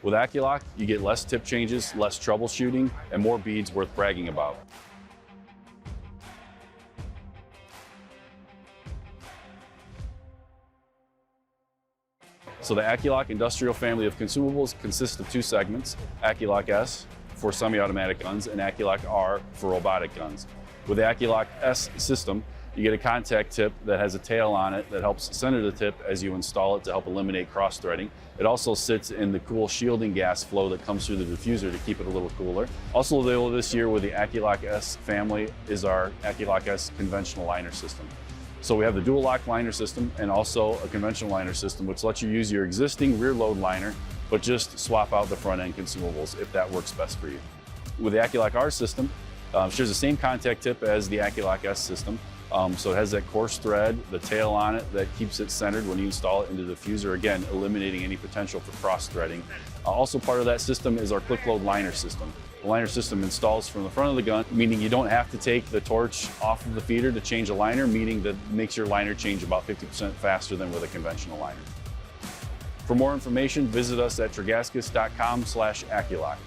With AccuLock, you get less tip changes, less troubleshooting, and more beads worth bragging about. So the AccuLock industrial family of consumables consists of two segments, AccuLock S for semi-automatic guns and AccuLock R for robotic guns. With the AccuLock S system, you get a contact tip that has a tail on it that helps center the tip as you install it to help eliminate cross-threading. It also sits in the cool shielding gas flow that comes through the diffuser to keep it a little cooler. Also available this year with the AccuLock S family is our AccuLock S conventional liner system. So we have the dual lock liner system and also a conventional liner system, which lets you use your existing rear load liner, but just swap out the front end consumables if that works best for you. With the AccuLock R system, shares the same contact tip as the AccuLock S system. So it has that coarse thread, the tail on it that keeps it centered when you install it into the diffuser, again, eliminating any potential for cross-threading. Also part of that system is our quick load liner system. The liner system installs from the front of the gun, meaning you don't have to take the torch off of the feeder to change a liner, meaning that makes your liner change about 50% faster than with a conventional liner. For more information, visit us at Tregaskiss.com/AccuLock.